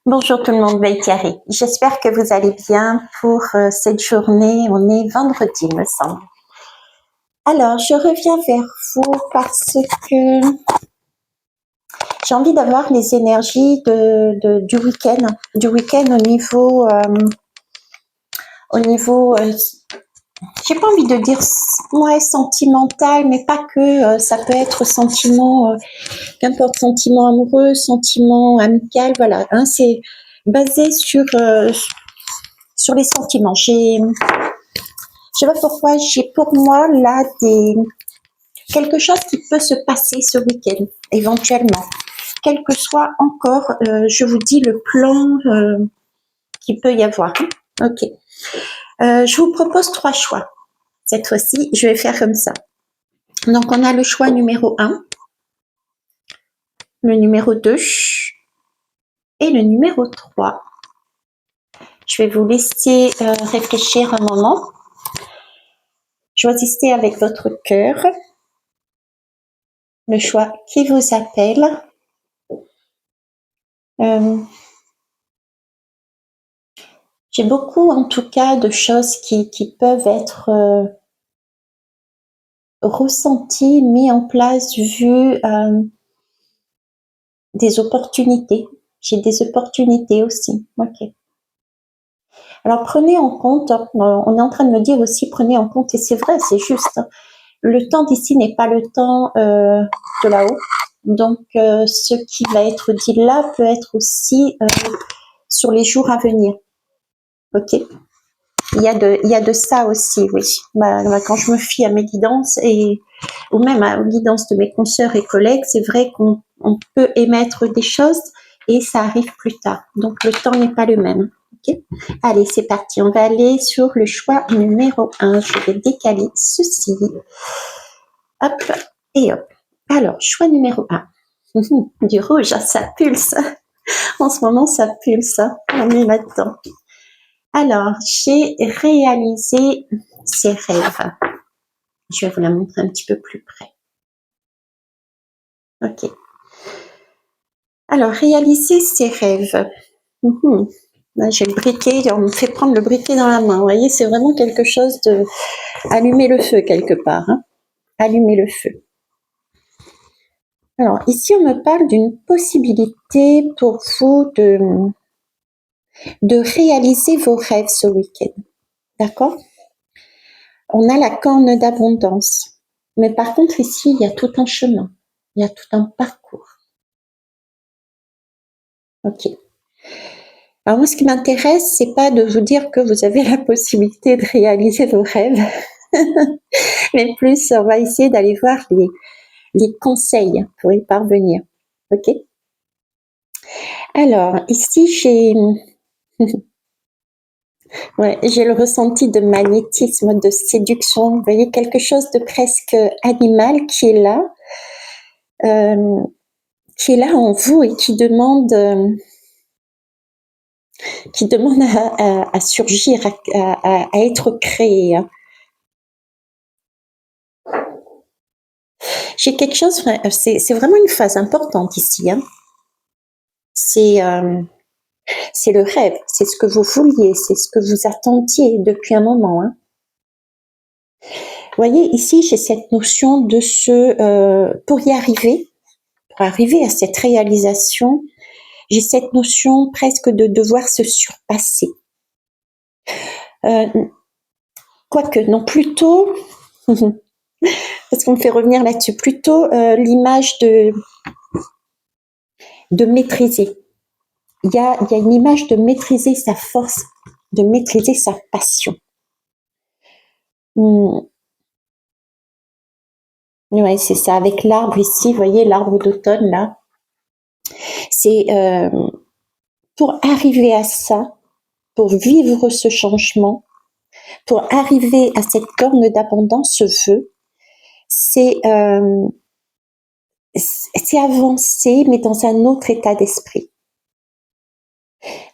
Bonjour tout le monde, Thierry. J'espère que vous allez bien pour cette journée. On est vendredi, me semble. Alors, je reviens vers vous parce que j'ai envie d'avoir les énergies du week-end. Du week-end j'ai pas envie de dire ouais, sentimental, mais pas que. Ça peut être sentiment, qu'importe, sentiment amoureux, sentiment amical, voilà. Hein, c'est basé sur les sentiments. Je sais pas pourquoi, j'ai pour moi là quelque chose qui peut se passer ce week-end, éventuellement. Quel que soit encore, je vous dis le plan qu'il peut y avoir. Ok. Je vous propose 3 choix. Cette fois-ci, je vais faire comme ça. Donc, on a le choix numéro 1, le numéro 2 et le numéro 3. Je vais vous laisser réfléchir un moment. Choisissez avec votre cœur le choix qui vous appelle. J'ai beaucoup, en tout cas, de choses qui peuvent être ressenties, mises en place, vues, des opportunités. J'ai des opportunités aussi. Ok. Alors, prenez en compte, on est en train de me dire aussi, prenez en compte, et c'est vrai, c'est juste, le temps d'ici n'est pas le temps de là-haut. Donc, ce qui va être dit là peut être aussi sur les jours à venir. Ok. Il y a de ça aussi, oui. Quand je me fie à mes guidances ou même aux guidances de mes consoeurs et collègues, c'est vrai qu'on peut émettre des choses et ça arrive plus tard. Donc le temps n'est pas le même. Okay. Allez, c'est parti. On va aller sur le choix numéro 1. Je vais décaler ceci. Hop et hop. Alors, choix numéro 1. Du rouge, ça pulse. En ce moment, ça pulse. On est là-dedans. Alors, j'ai réalisé ces rêves. Je vais vous la montrer un petit peu plus près. Ok. Alors, réaliser ses rêves. Là, j'ai le briquet, on me fait prendre le briquet dans la main. Vous voyez, c'est vraiment quelque chose de... Allumer le feu quelque part. Hein. Allumer le feu. Alors, ici, on me parle d'une possibilité pour vous de réaliser vos rêves ce week-end. D'accord ? On a la corne d'abondance. Mais par contre, ici, il y a tout un chemin. Il y a tout un parcours. Ok. Alors moi, ce qui m'intéresse, c'est pas de vous dire que vous avez la possibilité de réaliser vos rêves, mais plus, on va essayer d'aller voir les conseils pour y parvenir. Ok. Alors, ici, j'ai le ressenti de magnétisme, de séduction. Vous voyez, quelque chose de presque animal qui est là en vous et qui demande à surgir, à être créé. J'ai quelque chose, c'est vraiment une phase importante ici. Hein. C'est le rêve, c'est ce que vous vouliez, c'est ce que vous attendiez depuis un moment. Hein. Vous voyez, ici, j'ai cette notion de pour arriver à cette réalisation, j'ai cette notion presque de devoir se surpasser. Quoique, non, plutôt, parce qu'on me fait revenir là-dessus, plutôt l'image de maîtriser. Il y a une image de maîtriser sa force, de maîtriser sa passion. Ouais, c'est ça, avec l'arbre ici, vous voyez, l'arbre d'automne là. C'est pour arriver à ça, pour vivre ce changement, pour arriver à cette corne d'abondance, ce vœu, c'est avancer, mais dans un autre état d'esprit.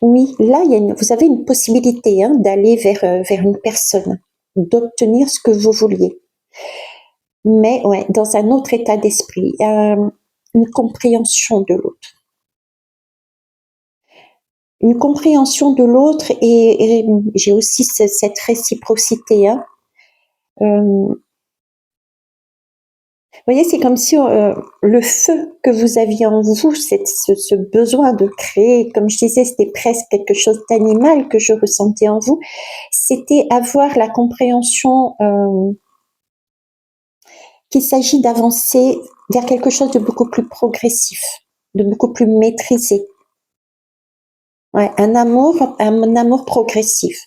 Oui, là, vous avez une possibilité d'aller vers une personne, d'obtenir ce que vous vouliez. Mais ouais, dans un autre état d'esprit, une compréhension de l'autre. une compréhension de l'autre et j'ai aussi cette réciprocité. Hein. Vous voyez, c'est comme si le feu que vous aviez en vous, ce besoin de créer, comme je disais, c'était presque quelque chose d'animal que je ressentais en vous, c'était avoir la compréhension qu'il s'agit d'avancer vers quelque chose de beaucoup plus progressif, de beaucoup plus maîtrisé. Ouais, un amour progressif.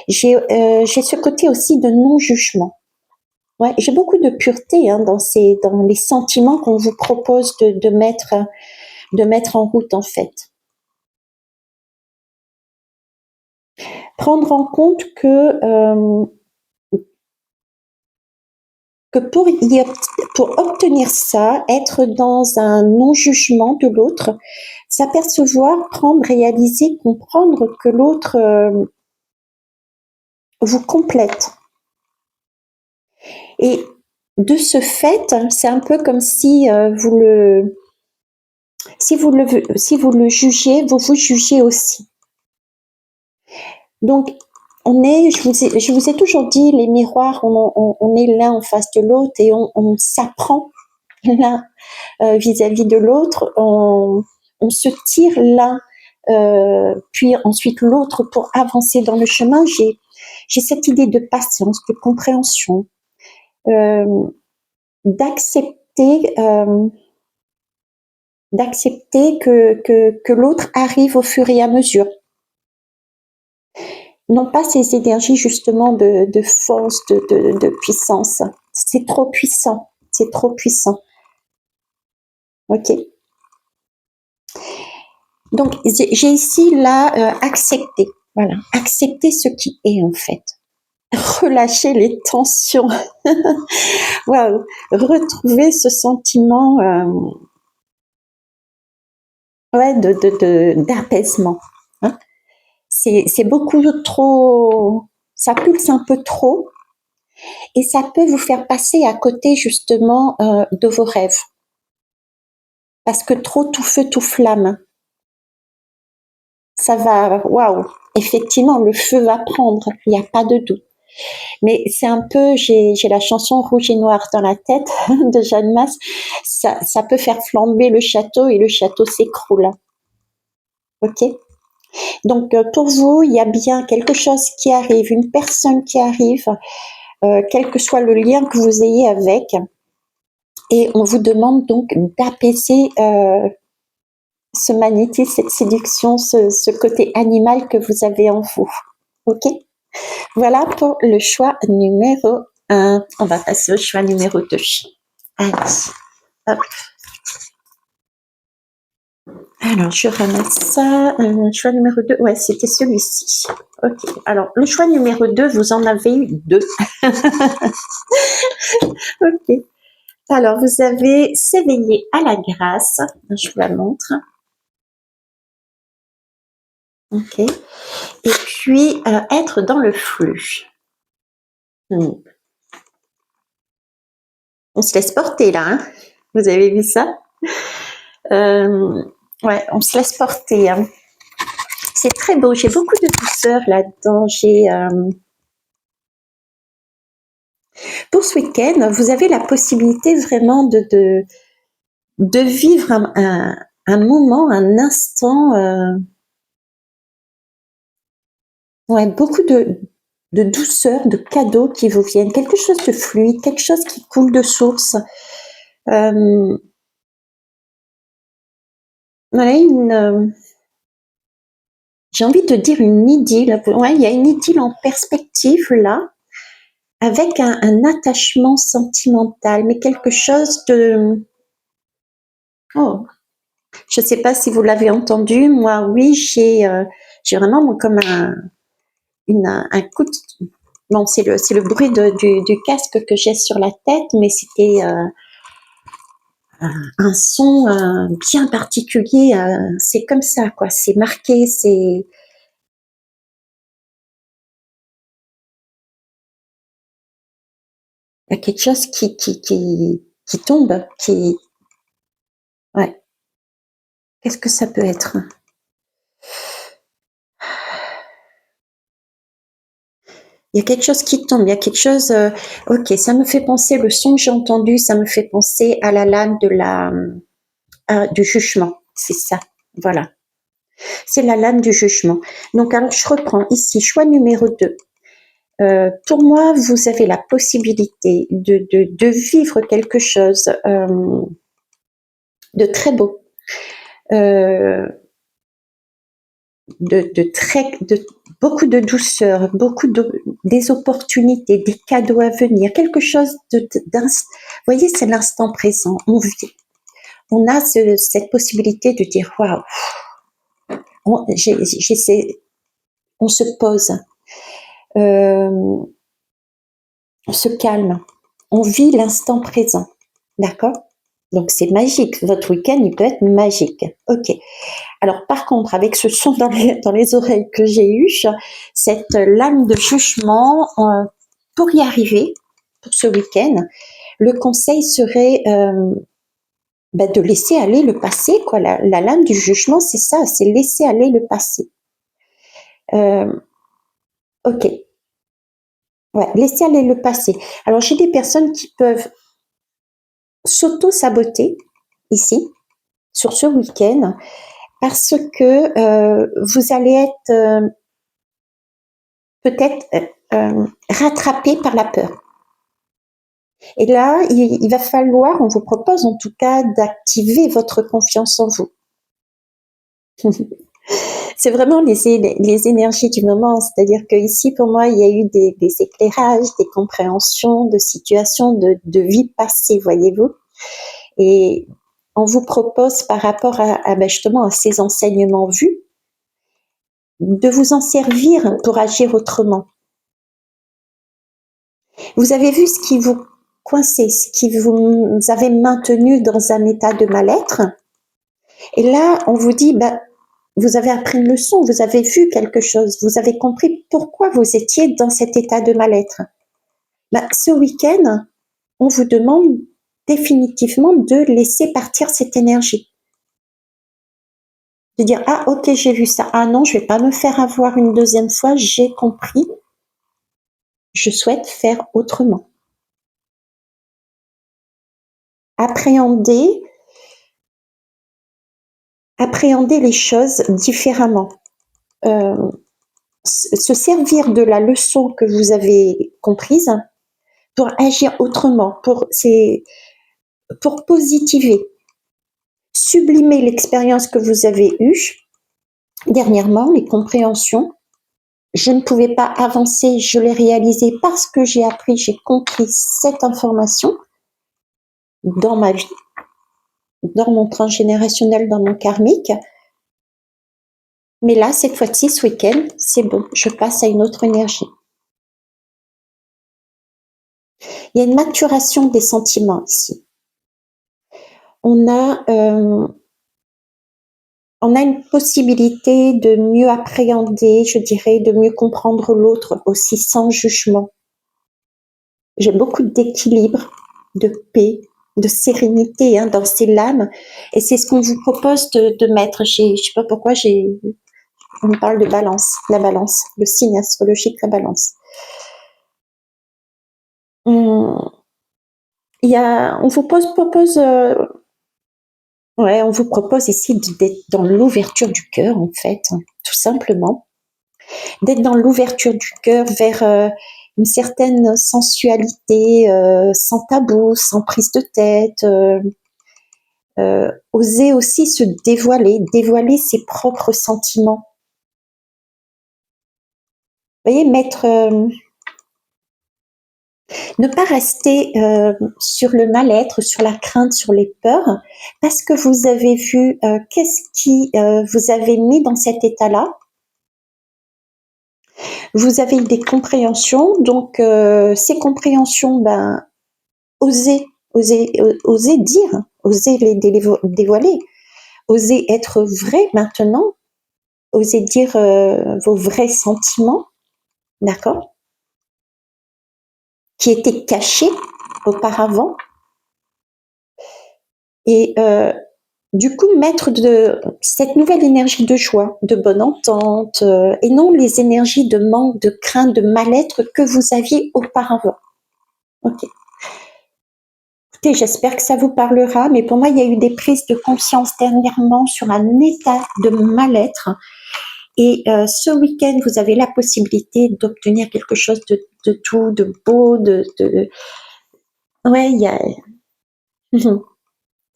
J'ai ce côté aussi de non-jugement. Ouais, j'ai beaucoup de pureté hein, dans les sentiments qu'on vous propose de mettre en route en fait. Prendre en compte que pour obtenir ça, être dans un non-jugement de l'autre, s'apercevoir, prendre, réaliser, comprendre que l'autre vous complète. Et de ce fait, c'est un peu comme si vous le jugez, vous vous jugez aussi. Donc, je vous ai toujours dit, les miroirs, on est l'un en face de l'autre et on s'apprend l'un vis-à-vis de l'autre, on se tire l'un, puis ensuite l'autre pour avancer dans le chemin. J'ai cette idée de patience, de compréhension, d'accepter que l'autre arrive au fur et à mesure. Non pas ces énergies justement de force, de puissance. C'est trop puissant. C'est trop puissant. Ok. Donc j'ai ici là accepter. Voilà, accepter ce qui est en fait. Relâcher les tensions. Waouh, retrouver ce sentiment d'apaisement. Hein. C'est beaucoup trop, ça pulse un peu trop et ça peut vous faire passer à côté justement de vos rêves. Parce que trop tout feu, tout flamme. Ça va, waouh, effectivement, le feu va prendre, il n'y a pas de doute. Mais c'est un peu, j'ai la chanson Rouge et Noir dans la tête de Jeanne Masse, ça peut faire flamber le château et le château s'écroule. Ok. Donc pour vous, il y a bien quelque chose qui arrive, une personne qui arrive, quel que soit le lien que vous ayez avec, et on vous demande donc d'apaiser ce magnétisme, cette séduction, ce côté animal que vous avez en vous. Ok. Voilà pour le choix numéro 1. On va passer au choix numéro 2. Allez, hop. Alors, je ramasse ça. Choix numéro 2, ouais, c'était celui-ci. Ok, alors le choix numéro 2, vous en avez eu 2. Ok. Alors, vous avez s'éveiller à la grâce. Je vous la montre. Ok. Et puis, être dans le flux. On se laisse porter là, hein. Vous avez vu ça? Ouais, on se laisse porter. Hein. C'est très beau. J'ai beaucoup de douceur là-dedans. Pour ce week-end, vous avez la possibilité vraiment de vivre un moment, un instant, ouais, beaucoup de douceur, de cadeaux qui vous viennent, quelque chose de fluide, quelque chose qui coule de source. Voilà, j'ai envie de dire une idylle. Ouais, il y a une idylle en perspective là, avec un attachement sentimental, mais quelque chose de... Oh, je ne sais pas si vous l'avez entendu, moi oui, j'ai vraiment comme un coup de... Bon, c'est le bruit du casque que j'ai sur la tête, mais c'était un son bien particulier. C'est comme ça, quoi. C'est marqué, c'est... Il y a quelque chose qui tombe, qui... Ouais. Qu'est-ce que ça peut être? Il y a quelque chose qui tombe, il y a quelque chose, ok, ça me fait penser, le son que j'ai entendu, ça me fait penser à la lame du jugement. C'est ça, voilà. C'est la lame du jugement. Donc, alors, je reprends ici, choix numéro 2. Pour moi, vous avez la possibilité de vivre quelque chose de très beau, de beaucoup de douceur, des opportunités, des cadeaux à venir, quelque chose vous voyez, c'est l'instant présent. On a cette possibilité de dire waouh, on se pose, on se calme, on vit l'instant présent, d'accord? Donc c'est magique, votre week-end il peut être magique. Ok. Alors par contre, avec ce son dans les oreilles que j'ai eu, cette lame de jugement, pour y arriver, pour ce week-end, le conseil serait de laisser aller le passé, quoi. La lame du jugement, c'est ça, c'est laisser aller le passé. Ok. Ouais, laisser aller le passé. Alors j'ai des personnes qui peuvent s'auto-saboter ici, sur ce week-end, parce que vous allez être peut-être rattrapé par la peur. Et là, il va falloir, on vous propose en tout cas, d'activer votre confiance en vous. C'est vraiment les énergies du moment, c'est-à-dire que ici, pour moi, il y a eu des éclairages, des compréhensions de situations de vie passée, voyez-vous. Et on vous propose par rapport justement à ces enseignements vus, de vous en servir pour agir autrement. Vous avez vu ce qui vous coinçait, ce qui vous avait maintenu dans un état de mal-être. Et là, on vous dit, vous avez appris une leçon, vous avez vu quelque chose, vous avez compris pourquoi vous étiez dans cet état de mal-être. Ce week-end, on vous demande définitivement de laisser partir cette énergie. De dire, ah ok, j'ai vu ça, ah non, je vais pas me faire avoir une deuxième fois, j'ai compris, je souhaite faire autrement. Appréhender les choses différemment. Se servir de la leçon que vous avez comprise pour agir autrement, pour positiver, sublimer l'expérience que vous avez eue. Dernièrement, les compréhensions. Je ne pouvais pas avancer, je l'ai réalisé parce que j'ai appris, j'ai compris cette information dans ma vie, dans mon transgénérationnel, dans mon karmique. Mais là, cette fois-ci, ce week-end, c'est bon, je passe à une autre énergie. Il y a une maturation des sentiments ici. On a une possibilité de mieux appréhender, je dirais, de mieux comprendre l'autre aussi sans jugement. J'ai beaucoup d'équilibre, de paix, de sérénité dans ces lames, et c'est ce qu'on vous propose de mettre. Je sais pas pourquoi on parle de balance, la balance, le signe astrologique, la balance. On vous propose on vous propose ici d'être dans l'ouverture du cœur, en fait, tout simplement. D'être dans l'ouverture du cœur vers une certaine sensualité, sans tabou, sans prise de tête. Oser aussi se dévoiler ses propres sentiments. Vous voyez, ne pas rester sur le mal-être, sur la crainte, sur les peurs, parce que vous avez vu qu'est-ce qui vous avez mis dans cet état-là. Vous avez eu des compréhensions, donc ces compréhensions, osez dire, osez les dévoiler, osez être vrai maintenant, osez dire vos vrais sentiments, d'accord, qui étaient cachés auparavant. Et du coup, mettre cette nouvelle énergie de joie, de bonne entente, et non les énergies de manque, de crainte, de mal-être que vous aviez auparavant. Ok. Écoutez, j'espère que ça vous parlera, mais pour moi, il y a eu des prises de conscience dernièrement sur un état de mal-être. Et ce week-end, vous avez la possibilité d'obtenir quelque chose de tout, de beau, Ouais, il y a...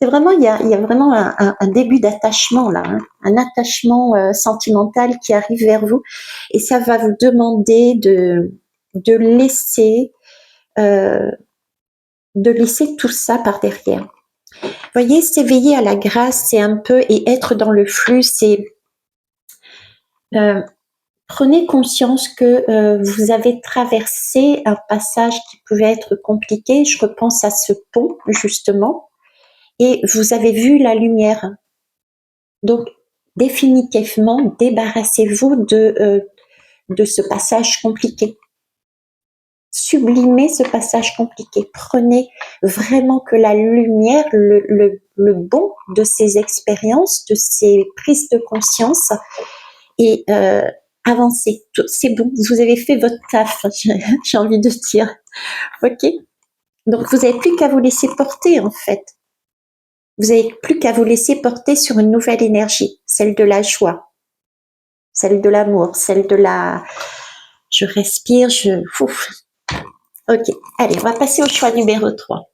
C'est vraiment, il y a vraiment un début d'attachement là, hein, un attachement sentimental qui arrive vers vous, et ça va vous demander de laisser, euh, de laisser tout ça par derrière. Vous voyez, s'éveiller à la grâce, c'est un peu, et être dans le flux, c'est prenez conscience que vous avez traversé un passage qui pouvait être compliqué. Je repense à ce pont justement. Et vous avez vu la lumière. Donc, définitivement, débarrassez-vous de ce passage compliqué. Sublimez ce passage compliqué. Prenez vraiment que la lumière, le bon de ces expériences, de ces prises de conscience, et avancez. C'est bon, vous avez fait votre taf, j'ai envie de dire. Ok. Donc, vous n'avez plus qu'à vous laisser porter, en fait. Vous n'avez plus qu'à vous laisser porter sur une nouvelle énergie, celle de la joie, celle de l'amour, celle de la... Je respire, Ouf. Ok, allez, on va passer au choix numéro 3.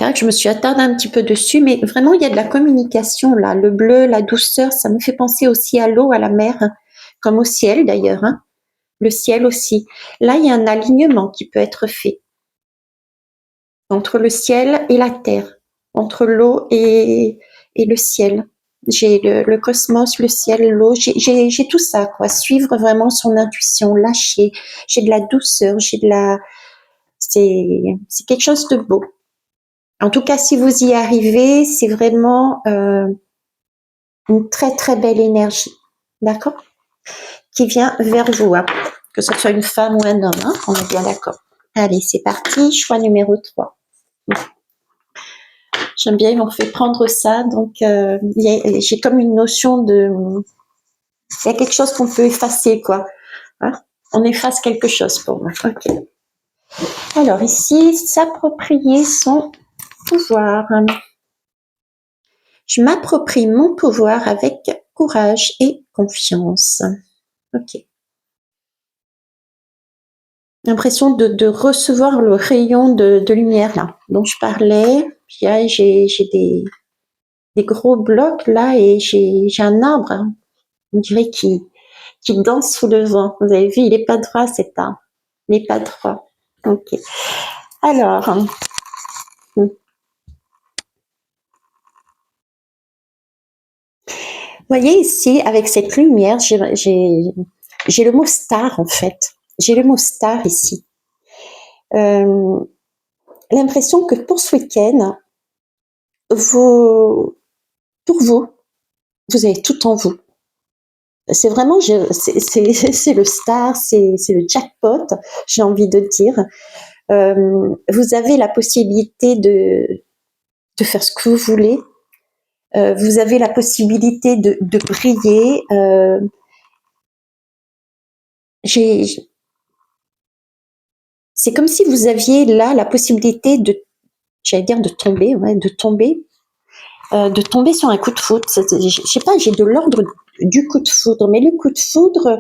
Là, je me suis attardée un petit peu dessus, mais vraiment, il y a de la communication là. Le bleu, la douceur, ça me fait penser aussi à l'eau, à la mer, hein, comme au ciel d'ailleurs. Hein. Le ciel aussi. Là, il y a un alignement qui peut être fait entre le ciel et la terre, entre l'eau et le ciel. J'ai le cosmos, le ciel, l'eau, j'ai tout ça, quoi. Suivre vraiment son intuition, lâcher. J'ai de la douceur, c'est quelque chose de beau. En tout cas, si vous y arrivez, c'est vraiment une très très belle énergie, d'accord, qui vient vers vous, hein. Que ce soit une femme ou un homme, hein, on est bien d'accord. Allez, c'est parti, choix numéro 3. J'aime bien, ils m'ont fait prendre ça, donc j'ai comme une notion de... Il y a quelque chose qu'on peut effacer, quoi. Hein, on efface quelque chose pour moi. Ok. Alors ici, s'approprier son pouvoir. Je m'approprie mon pouvoir avec courage et confiance. Ok. L'impression de recevoir le rayon de lumière là dont je parlais. Puis là, j'ai des gros blocs là, et j'ai un arbre, hein, on dirait qui danse sous le vent. Vous avez vu, il n'est pas droit cet arbre. Il n'est pas droit. Ok. Alors, vous voyez ici, avec cette lumière, j'ai le mot star en fait. J'ai le mot star ici. L'impression que pour ce week-end, pour vous, vous avez tout en vous. C'est vraiment, c'est le star, c'est le jackpot, j'ai envie de dire. Vous avez la possibilité de faire ce que vous voulez. Vous avez la possibilité de briller. C'est comme si vous aviez là la possibilité j'allais dire de tomber, ouais, de tomber sur un coup de foudre. Je sais pas, j'ai de l'ordre du coup de foudre, mais le coup de foudre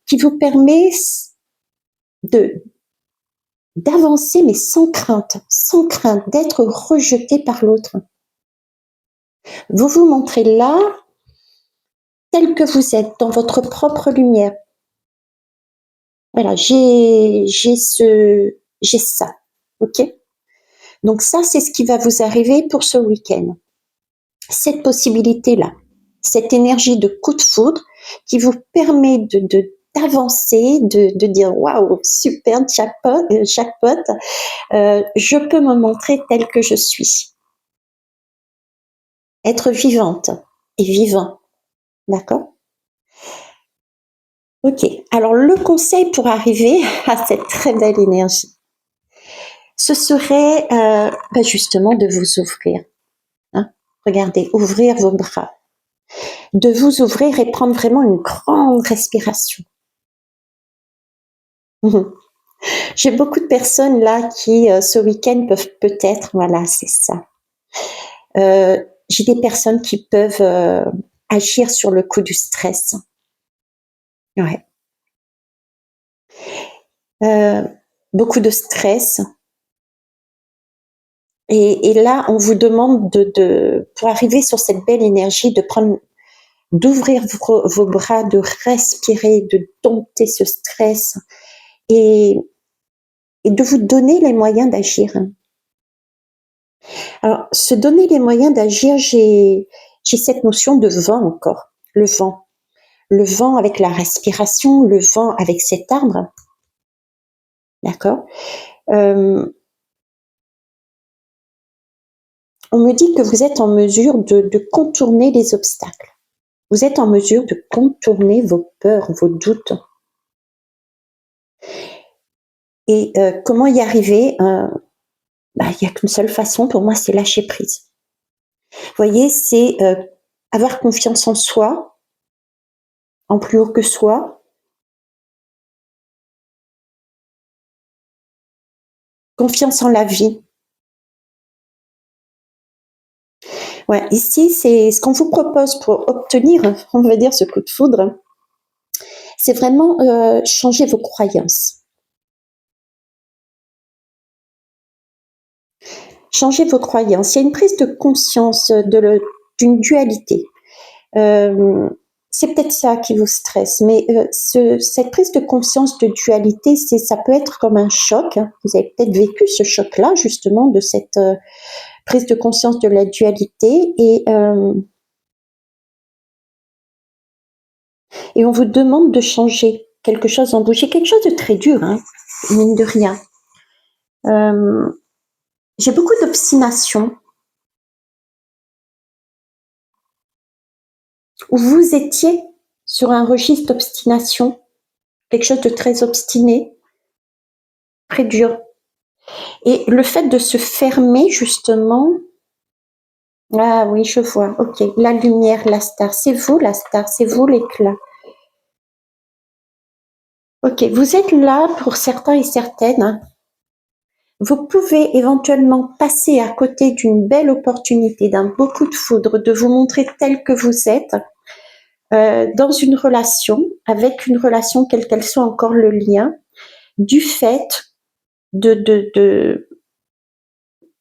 qui vous permet d'avancer, mais sans crainte, d'être rejeté par l'autre. Vous vous montrez là, tel que vous êtes, dans votre propre lumière. Voilà, j'ai ça, ok? Donc ça, c'est ce qui va vous arriver pour ce week-end. Cette possibilité-là, cette énergie de coup de foudre qui vous permet d'avancer, de dire waouh, super jackpot, je peux me montrer telle que je suis. Être vivante et vivant, d'accord? Ok, alors le conseil pour arriver à cette très belle énergie, ce serait justement de vous ouvrir. Regardez, ouvrir vos bras. De vous ouvrir et prendre vraiment une grande respiration. J'ai beaucoup de personnes là qui, ce week-end, peuvent peut-être, voilà, c'est ça. J'ai des personnes qui peuvent agir sur le coup du stress. Ouais. Beaucoup de stress. Et là, on vous demande pour arriver sur cette belle énergie, d'ouvrir vos bras, de respirer, de dompter ce stress et de vous donner les moyens d'agir. Alors, se donner les moyens d'agir, j'ai cette notion de vent encore, le vent. Le vent avec la respiration, le vent avec cet arbre. D'accord? On me dit que vous êtes en mesure de contourner les obstacles. Vous êtes en mesure de contourner vos peurs, vos doutes. Et comment y arriver? Il n'y a qu'une seule façon, pour moi, c'est lâcher prise. Vous voyez, c'est avoir confiance en soi, en plus haut que soi. Confiance en la vie. Ouais, ici, c'est ce qu'on vous propose pour obtenir, on va dire, ce coup de foudre. C'est vraiment changer vos croyances. Changer vos croyances. Il y a une prise de conscience d'une dualité. C'est peut-être ça qui vous stresse, mais cette prise de conscience de dualité, ça peut être comme un choc. Vous avez peut-être vécu ce choc-là, justement, de cette prise de conscience de la dualité. Et on vous demande de changer quelque chose en vous. J'ai quelque chose de très dur, hein, mine de rien. J'ai beaucoup d'obstination. Où vous étiez sur un registre d'obstination, quelque chose de très obstiné, très dur. Et le fait de se fermer, justement, ah oui, je vois, ok, la lumière, la star, c'est vous la star, c'est vous l'éclat. Ok, vous êtes là pour certains et certaines. Hein. Vous pouvez éventuellement passer à côté d'une belle opportunité, d'un beau coup de foudre, de vous montrer tel que vous êtes dans une relation, avec une relation quelle qu'elle soit encore le lien, du fait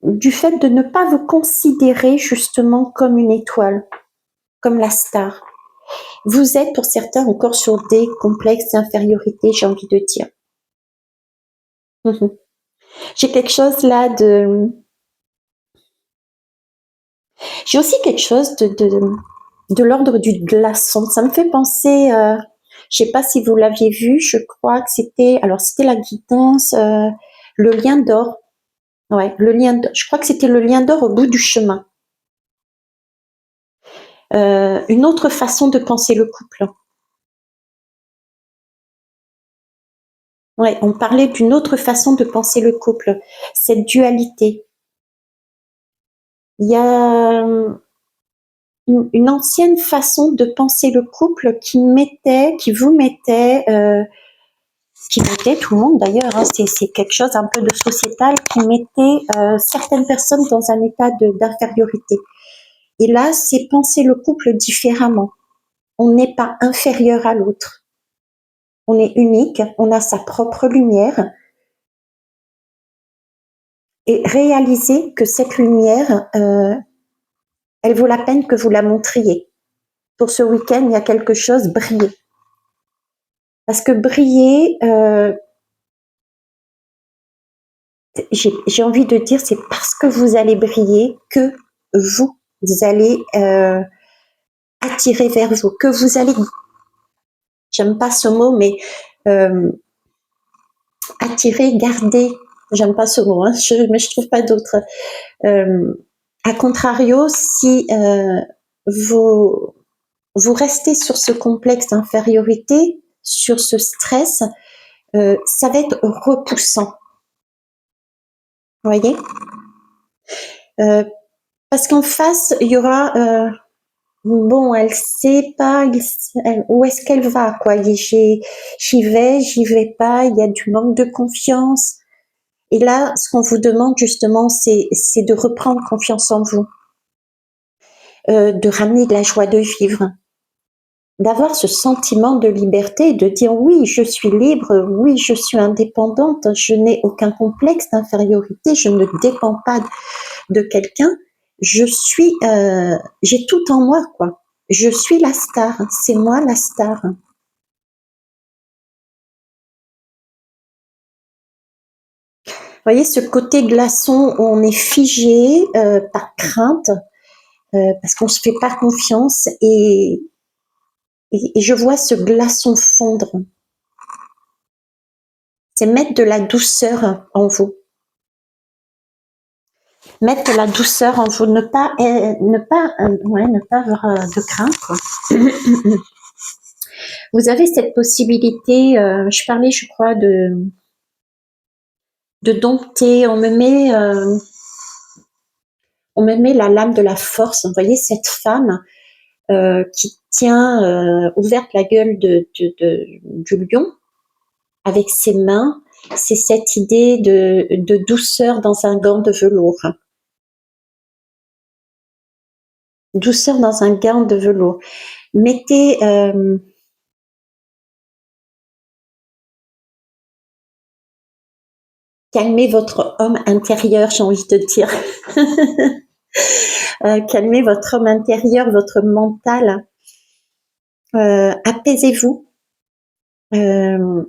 du fait de ne pas vous considérer justement comme une étoile, comme la star. Vous êtes pour certains encore sur des complexes d'infériorité, j'ai envie de dire. J'ai quelque chose là J'ai aussi quelque chose de l'ordre du glaçon. Ça me fait penser, je sais pas si vous l'aviez vu, je crois que c'était la guidance, le lien d'or. Ouais, je crois que c'était le lien d'or au bout du chemin. Une autre façon de penser le couple. Ouais, on parlait d'une autre façon de penser le couple, cette dualité. Il y a une ancienne façon de penser le couple qui vous mettait tout le monde d'ailleurs, hein, c'est quelque chose un peu de sociétal qui mettait certaines personnes dans un état d'infériorité. Et là, c'est penser le couple différemment. On n'est pas inférieur à l'autre. On est unique, on a sa propre lumière. Et réaliser que cette lumière, elle vaut la peine que vous la montriez. Pour ce week-end, il y a quelque chose, briller. Parce que briller, j'ai envie de dire, c'est parce que vous allez briller que vous allez attirer vers vous, que vous allez, j'aime pas ce mot, mais attirer, garder, j'aime pas ce mot, hein, mais je trouve pas d'autre. A contrario, si vous restez sur ce complexe d'infériorité, sur ce stress, ça va être repoussant. Vous voyez Parce qu'en face, il y aura, bon, elle sait pas où est-ce qu'elle va, quoi. J'y vais pas, il y a du manque de confiance. Et là, ce qu'on vous demande justement, c'est de reprendre confiance en vous, de ramener de la joie de vivre, d'avoir ce sentiment de liberté, de dire oui, je suis libre, oui, je suis indépendante, je n'ai aucun complexe d'infériorité, je ne dépends pas de quelqu'un, j'ai tout en moi, quoi. Je suis la star, c'est moi la star. Vous voyez ce côté glaçon où on est figé par crainte, parce qu'on se fait pas confiance et je vois ce glaçon fondre. C'est mettre de la douceur en vous. Mettre de la douceur en vous, ne pas avoir de crainte, quoi. Vous avez cette possibilité, je parlais, je crois, de dompter, on me met la lame de la force. Vous voyez cette femme qui tient ouverte la gueule du lion avec ses mains. C'est cette idée de douceur dans un gant de velours. Douceur dans un gant de velours. Mettez... calmez votre homme intérieur, j'ai envie de dire. Calmez votre homme intérieur, votre mental. Apaisez-vous. Il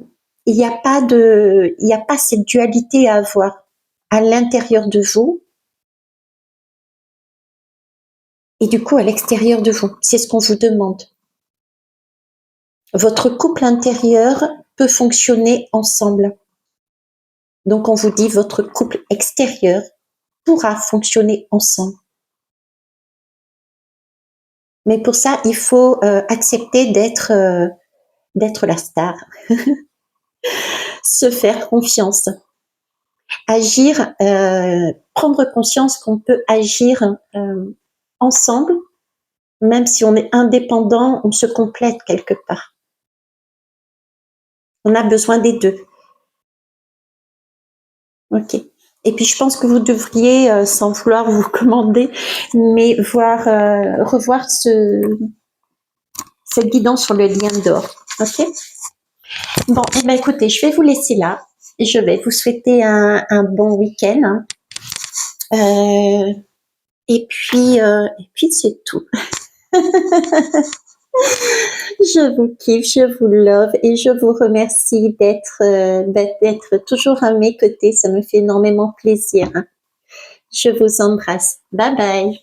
n'y a pas cette dualité à avoir à l'intérieur de vous et du coup à l'extérieur de vous. C'est ce qu'on vous demande. Votre couple intérieur peut fonctionner ensemble. Donc on vous dit votre couple extérieur pourra fonctionner ensemble. Mais pour ça, il faut accepter d'être la star. Se faire confiance. Agir, prendre conscience qu'on peut agir ensemble, même si on est indépendant, on se complète quelque part. On a besoin des deux. Ok. Et puis je pense que vous devriez, sans vouloir vous commander, mais revoir cette guidance sur le lien d'or. Ok. Bon, eh ben écoutez, je vais vous laisser là. Je vais vous souhaiter un bon week-end. Et puis c'est tout. Je vous kiffe, je vous love et je vous remercie d'être toujours à mes côtés. Ça me fait énormément plaisir. Je vous embrasse. Bye bye.